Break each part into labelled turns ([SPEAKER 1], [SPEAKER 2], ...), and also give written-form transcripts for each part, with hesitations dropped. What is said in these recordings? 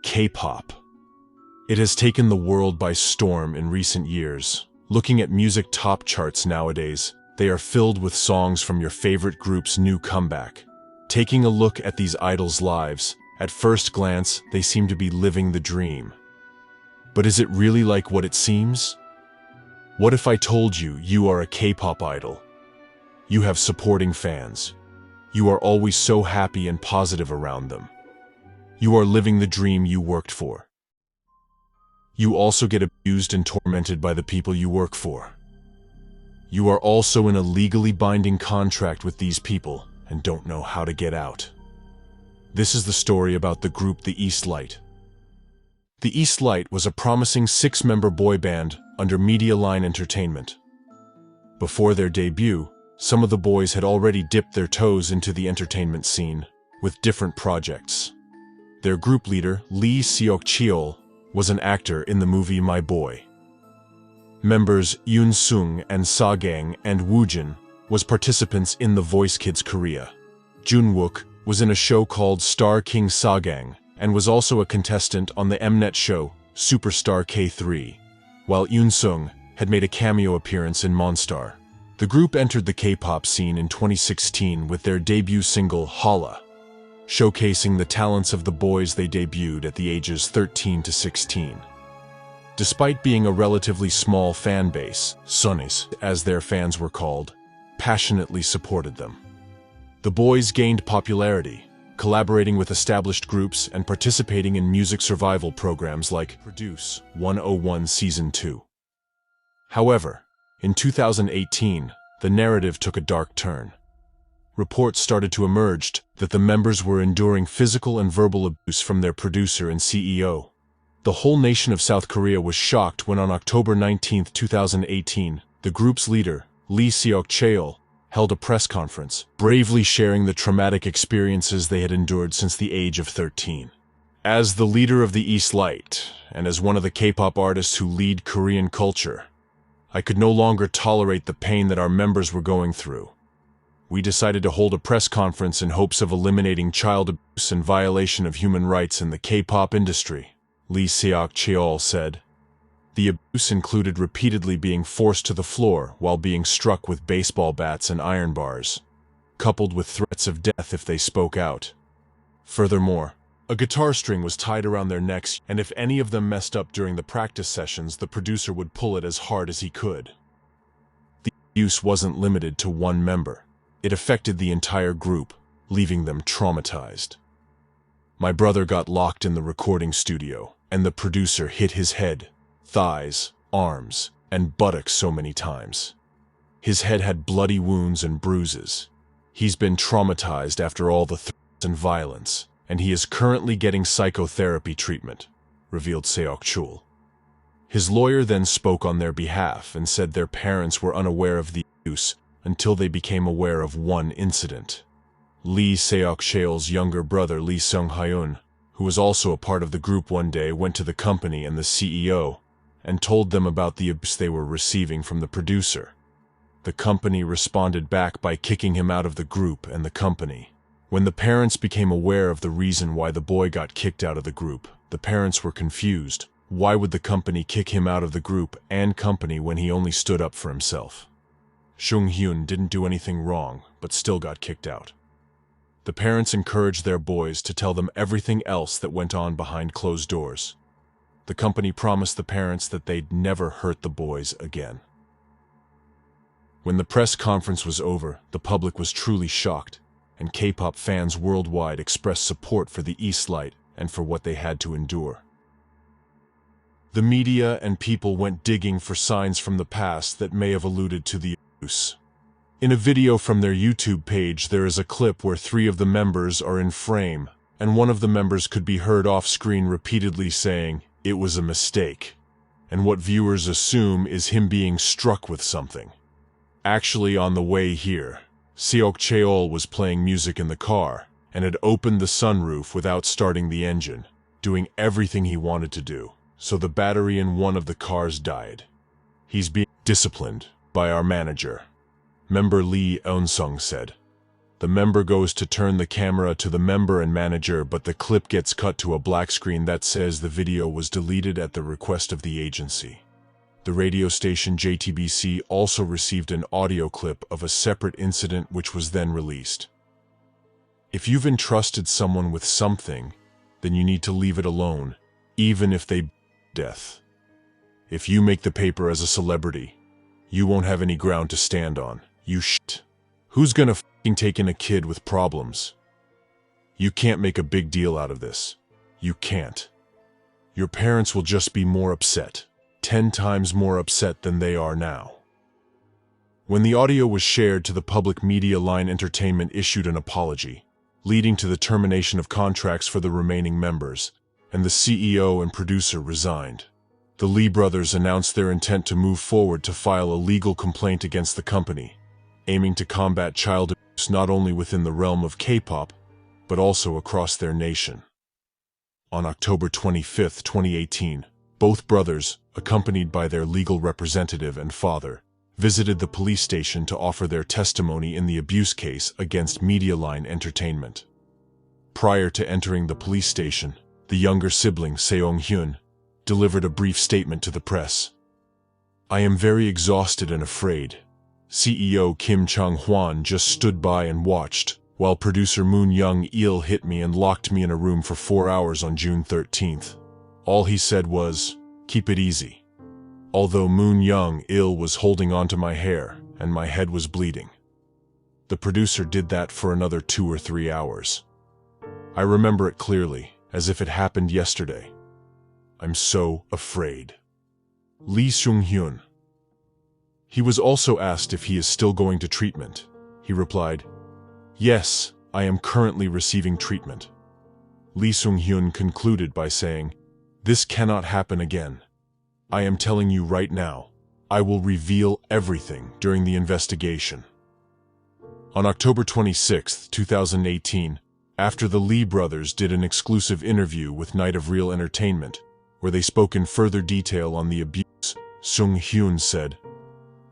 [SPEAKER 1] K-pop. It has taken the world by storm in recent years. Looking at music top charts nowadays, they are filled with songs from your favorite group's new comeback. Taking a look at these idols' lives, at first glance, they seem to be living the dream. But is it really like what it seems? What if I told you you are a K-pop idol? You have supporting fans. You are always so happy and positive around them. You are living the dream you worked for. You also get abused and tormented by the people you work for. You are also in a legally binding contract with these people and don't know how to get out. This is the story about the group The Eastlight. The Eastlight was a promising 6-member boy band under Media Line Entertainment. Before their debut, some of the boys had already dipped their toes into the entertainment scene with different projects. Their group leader, Lee Seok-cheol, was an actor in the movie My Boy. Members Yoon Sung and Sagang and Woojin was participants in The Voice Kids Korea. Junwook was in a show called Star King Sagang and was also a contestant on the Mnet show Superstar K3, while Yoon Sung had made a cameo appearance in Monstar. The group entered the K-pop scene in 2016 with their debut single Holla, showcasing the talents of the boys they debuted at the ages 13 to 16. Despite being a relatively small fan base, Sunnis, as their fans were called, passionately supported them. The boys gained popularity, collaborating with established groups and participating in music survival programs like Produce 101 Season 2. However, in 2018, the narrative took a dark turn. Reports started to emerge that the members were enduring physical and verbal abuse from their producer and CEO. The whole nation of South Korea was shocked when on October 19, 2018, the group's leader, Lee Seok-cheol, held a press conference, bravely sharing the traumatic experiences they had endured since the age of 13. As the leader of the Eastlight, and as one of the K-pop artists who lead Korean culture, I could no longer tolerate the pain that our members were going through. We decided to hold a press conference in hopes of eliminating child abuse and violation of human rights in the K-pop industry, Lee Seok-cheol said. The abuse included repeatedly being forced to the floor while being struck with baseball bats and iron bars, coupled with threats of death if they spoke out. Furthermore, a guitar string was tied around their necks, and if any of them messed up during the practice sessions, the producer would pull it as hard as he could. The abuse wasn't limited to one member. It affected the entire group, leaving them traumatized. My brother got locked in the recording studio, and the producer hit his head, thighs, arms, and buttocks so many times. His head had bloody wounds and bruises. He's been traumatized after all the threats and violence, and he is currently getting psychotherapy treatment, revealed Seok-cheol. His lawyer then spoke on their behalf and said their parents were unaware of the abuse until they became aware of one incident. Lee Seok-cheol's younger brother Lee Sung-hyun, who was also a part of the group, one day went to the company and the CEO and told them about the abuse they were receiving from the producer. The company responded back by kicking him out of the group and the company. When the parents became aware of the reason why the boy got kicked out of the group, the parents were confused. Why would the company kick him out of the group and company when he only stood up for himself? Sung-hyun didn't do anything wrong, but still got kicked out. The parents encouraged their boys to tell them everything else that went on behind closed doors. The company promised the parents that they'd never hurt the boys again. When the press conference was over, the public was truly shocked, and K-pop fans worldwide expressed support for the Eastlight and for what they had to endure. The media and people went digging for signs from the past that may have alluded to the abuse. In a video from their YouTube page, there is a clip where 3 of the members are in frame, and one of the members could be heard off-screen repeatedly saying, "It was a mistake," and what viewers assume is him being struck with something. Actually, on the way here, Seok-cheol was playing music in the car and had opened the sunroof without starting the engine, doing everything he wanted to do, so the battery in one of the cars died. He's being disciplined by our manager, member Lee Eun-sung said. The member goes to turn the camera to the member and manager, but the clip gets cut to a black screen that says the video was deleted at the request of the agency. The radio station JTBC also received an audio clip of a separate incident which was then released. If you've entrusted someone with something, then you need to leave it alone, even if they death. If you make the paper as a celebrity, you won't have any ground to stand on. You shit. Who's gonna f***ing take in a kid with problems? You can't make a big deal out of this. You can't. Your parents will just be more upset. 10 times more upset than they are now. When the audio was shared to the public, Media Line Entertainment issued an apology, leading to the termination of contracts for the remaining members, and the CEO and producer resigned. The Lee brothers announced their intent to move forward to file a legal complaint against the company, aiming to combat child abuse not only within the realm of K-pop, but also across their nation. On October 25, 2018, both brothers, accompanied by their legal representative and father, visited the police station to offer their testimony in the abuse case against Media Line Entertainment. Prior to entering the police station, the younger sibling, Seong-hyun, delivered a brief statement to the press. "I am very exhausted and afraid. CEO Kim Chang-hwan just stood by and watched, while producer Moon Young-il hit me and locked me in a room for 4 hours on June 13th. All he said was, 'Keep it easy.' Although Moon Young-il was holding onto my hair and my head was bleeding. The producer did that for another 2 or 3 hours. I remember it clearly, as if it happened yesterday. I'm so afraid." Lee Seung-hyun. He was also asked if he is still going to treatment. He replied, "Yes, I am currently receiving treatment." Lee Seung-hyun concluded by saying, "This cannot happen again. I am telling you right now, I will reveal everything during the investigation." On October 26, 2018, after the Lee brothers did an exclusive interview with Night of Real Entertainment, where they spoke in further detail on the abuse, Seung-hyun said,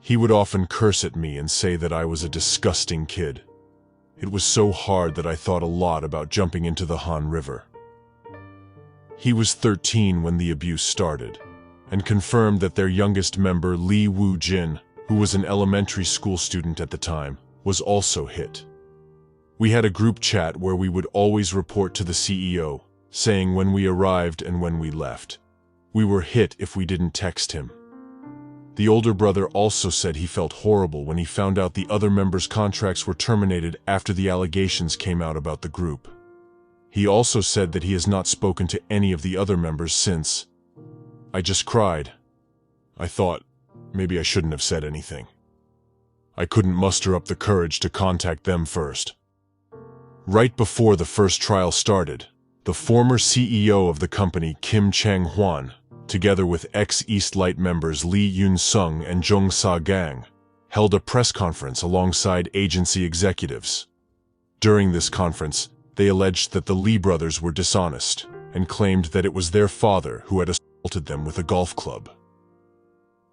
[SPEAKER 1] "He would often curse at me and say that I was a disgusting kid. It was so hard that I thought a lot about jumping into the Han River." He was 13 when the abuse started, and confirmed that their youngest member, Lee Woo-jin, who was an elementary school student at the time, was also hit. "We had a group chat where we would always report to the CEO, saying when we arrived and when we left. We were hit if we didn't text him." The older brother also said he felt horrible when he found out the other members' contracts were terminated after the allegations came out about the group. He also said that he has not spoken to any of the other members since. "I just cried. I thought, maybe I shouldn't have said anything. I couldn't muster up the courage to contact them first." Right before the first trial started, the former CEO of the company, Kim Chang-hwan, together with ex-Eastlight members Lee Yoon-sung and Jung Sa-gang, held a press conference alongside agency executives. During this conference, they alleged that the Lee brothers were dishonest and claimed that it was their father who had assaulted them with a golf club.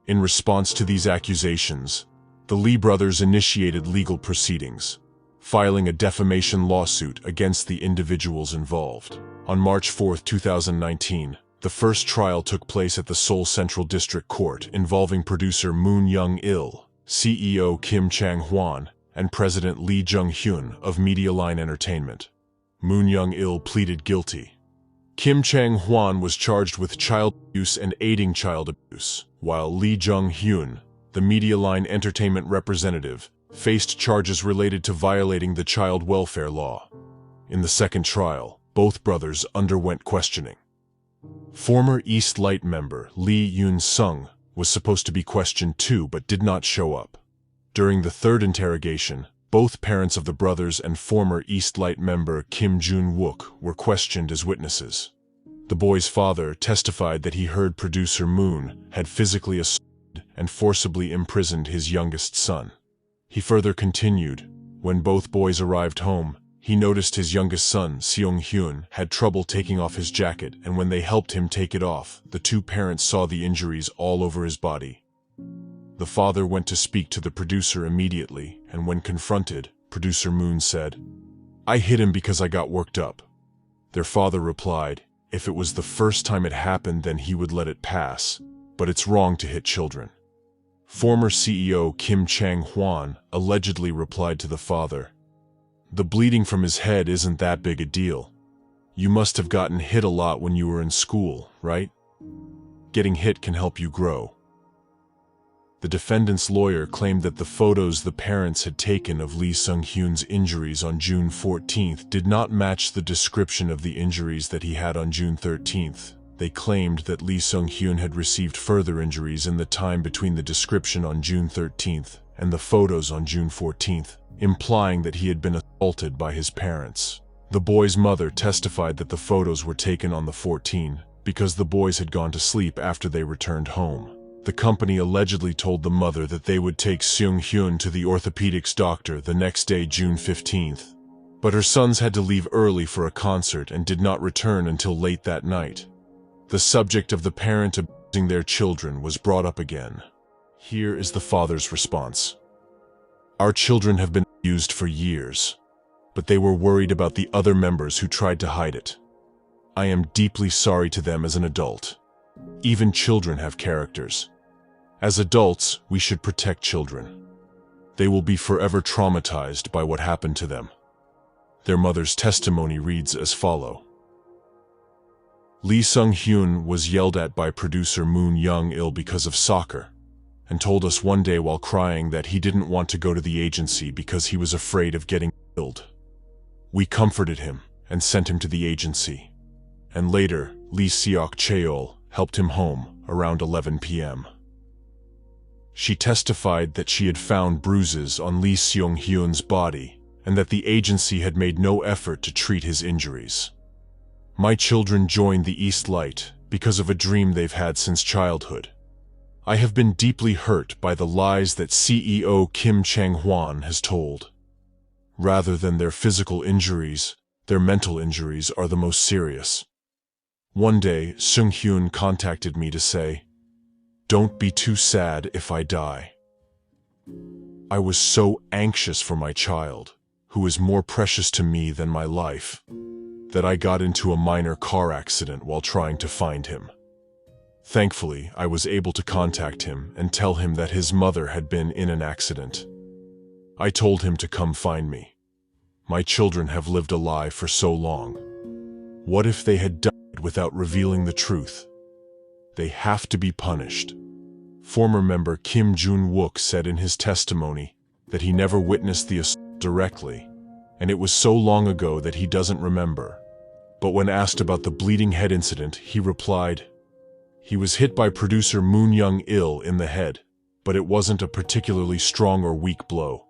[SPEAKER 1] In response to these accusations, the Lee brothers initiated legal proceedings, filing a defamation lawsuit against the individuals involved. On March 4, 2019, the first trial took place at the Seoul Central District Court involving producer Moon Young-il, CEO Kim Chang-hwan, and President Lee Jung-hyun of Media Line Entertainment. Moon Young-il pleaded guilty. Kim Chang-hwan was charged with child abuse and aiding child abuse, while Lee Jung-hyun, the Media Line Entertainment representative, faced charges related to violating the child welfare law. In the second trial, both brothers underwent questioning. Former Eastlight member Lee Yoon-sung was supposed to be questioned too but did not show up. During the third interrogation, both parents of the brothers and former Eastlight member Kim Jun-wook were questioned as witnesses. The boy's father testified that he heard producer Moon had physically assaulted and forcibly imprisoned his youngest son. He further continued, when both boys arrived home, he noticed his youngest son, Seong-hyun, had trouble taking off his jacket, and when they helped him take it off, the two parents saw the injuries all over his body. The father went to speak to the producer immediately, and when confronted, producer Moon said. "I hit him because I got worked up." Their father replied, "If it was the first time it happened, then he would let it pass, but it's wrong to hit children." Former CEO Kim Chang-hwan allegedly replied to the father, "The bleeding from his head isn't that big a deal. You must have gotten hit a lot when you were in school, right? Getting hit can help you grow." The defendant's lawyer claimed that the photos the parents had taken of Lee Sung-hyun's injuries on June 14th did not match the description of the injuries that he had on June 13th. They claimed that Lee Sung-hyun had received further injuries in the time between the description on June 13th and the photos on June 14th, implying that he had been assaulted by his parents. The boy's mother testified that the photos were taken on the 14th because the boys had gone to sleep after they returned home. The company allegedly told the mother that they would take Seung-hyun to the orthopedics doctor the next day, June 15th. But her sons had to leave early for a concert and did not return until late that night. The subject of the parent abusing their children was brought up again. Here is the father's response. "Our children have been abused for years, but they were worried about the other members who tried to hide it. I am deeply sorry to them as an adult. Even children have characters. As adults, we should protect children. They will be forever traumatized by what happened to them." Their mother's testimony reads as follows. "Lee Sung-hyun was yelled at by producer Moon Young-il because of soccer, and told us one day while crying that he didn't want to go to the agency because he was afraid of getting killed. We comforted him and sent him to the agency, and later Lee Seok-cheol helped him home around 11 p.m. She testified that she had found bruises on Lee Seung-hyun's body and that the agency had made no effort to treat his injuries. My children joined the East Light because of a dream they've had since childhood. I have been deeply hurt by the lies that CEO Kim Chang-hwan has told. Rather than their physical injuries, their mental injuries are the most serious. One day, Seung-hyun contacted me to say, 'Don't be too sad if I die.' I was so anxious for my child, who is more precious to me than my life, that I got into a minor car accident while trying to find him. Thankfully, I was able to contact him and tell him that his mother had been in an accident. I told him to come find me. My children have lived a lie for so long. What if they had died without revealing the truth? They have to be punished." Former member Kim Jun-wook said in his testimony that he never witnessed the assault directly, and it was so long ago that he doesn't remember. But when asked about the bleeding head incident, he replied, "He was hit by producer Moon Young-il in the head, but it wasn't a particularly strong or weak blow.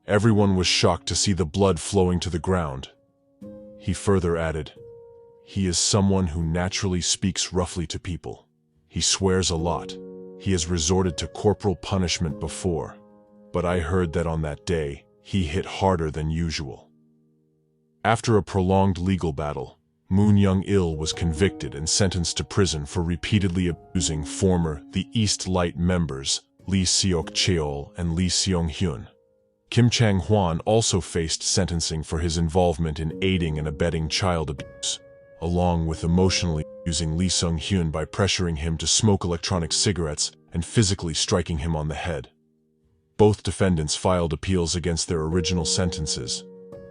[SPEAKER 1] Everyone was shocked to see the blood flowing to the ground." He further added, "He is someone who naturally speaks roughly to people. He swears a lot. He has resorted to corporal punishment before, but I heard that on that day, he hit harder than usual." After a prolonged legal battle, Moon Young-il was convicted and sentenced to prison for repeatedly abusing former The East Light members Lee Seok-cheol and Lee Seung-hyun. Kim Chang-hwan also faced sentencing for his involvement in aiding and abetting child abuse, along with emotionally abusing Lee Sung-hyun by pressuring him to smoke electronic cigarettes and physically striking him on the head. Both defendants filed appeals against their original sentences.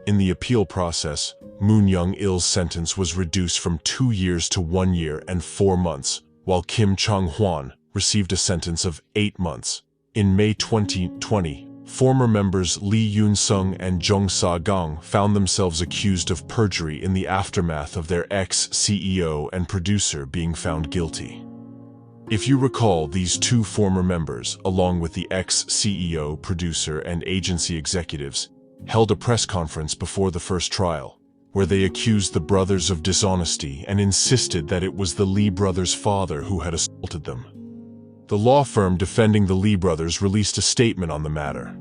[SPEAKER 1] In the appeal process, Moon Young-il's sentence was reduced from 2 years to 1 year and 4 months, while Kim Chang-hwan received a sentence of 8 months. In May 2020, former members Lee Yoon-sung and Jung Sa-gang found themselves accused of perjury in the aftermath of their ex-CEO and producer being found guilty. If you recall, these two former members, along with the ex-CEO, producer, and agency executives, held a press conference before the first trial, where they accused the brothers of dishonesty and insisted that it was the Lee brothers' father who had assaulted them. The law firm defending the Lee brothers released a statement on the matter.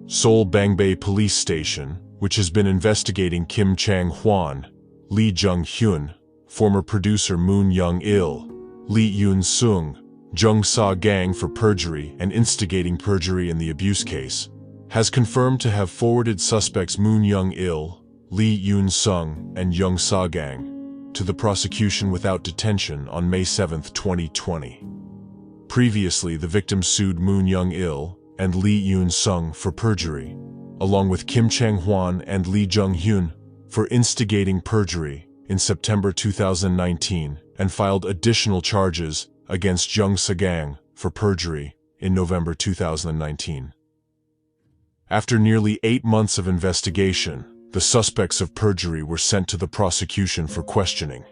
[SPEAKER 1] Seoul Bangbei Police Station, which has been investigating Kim Chang-hwan, Lee Jung-hyun, former producer Moon Young-il, Lee Yoon-sung, Jung Sa-gang for perjury and instigating perjury in the abuse case, has confirmed to have forwarded suspects Moon Young-il, Lee Yoon-sung, and Young Sa-gang to the prosecution without detention on May 7, 2020. Previously, the victim sued Moon Young-il and Lee Yoon-sung for perjury, along with Kim Chang-hwan and Lee Jung-hyun for instigating perjury in September 2019, and filed additional charges against Young Sa-gang for perjury in November 2019. After nearly 8 months of investigation, the suspects of perjury were sent to the prosecution for questioning.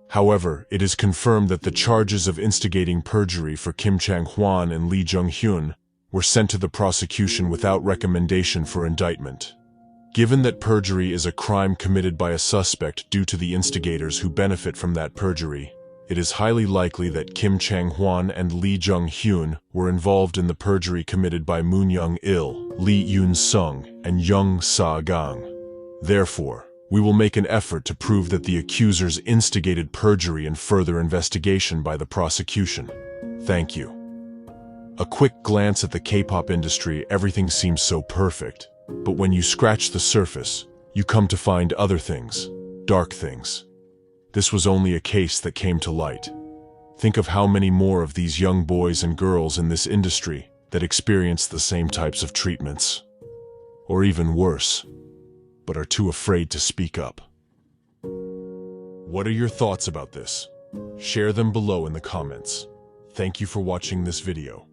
[SPEAKER 1] However, it is confirmed that the charges of instigating perjury for Kim Chang-hwan and Lee Jung-hyun were sent to the prosecution without recommendation for indictment. Given that perjury is a crime committed by a suspect due to the instigators who benefit from that perjury, it is highly likely that Kim Chang-hwan and Lee Jung-hyun were involved in the perjury committed by Moon Young-il, Lee Yoon-sung, and Young Sa-gang. Therefore, we will make an effort to prove that the accusers instigated perjury and further investigation by the prosecution. Thank you. A quick glance at the K-pop industry, everything seems so perfect. But when you scratch the surface, you come to find other things, dark things. This was only a case that came to light. Think of how many more of these young boys and girls in this industry that experience the same types of treatments. Or even worse, but are too afraid to speak up. What are your thoughts about this? Share them below in the comments. Thank you for watching this video.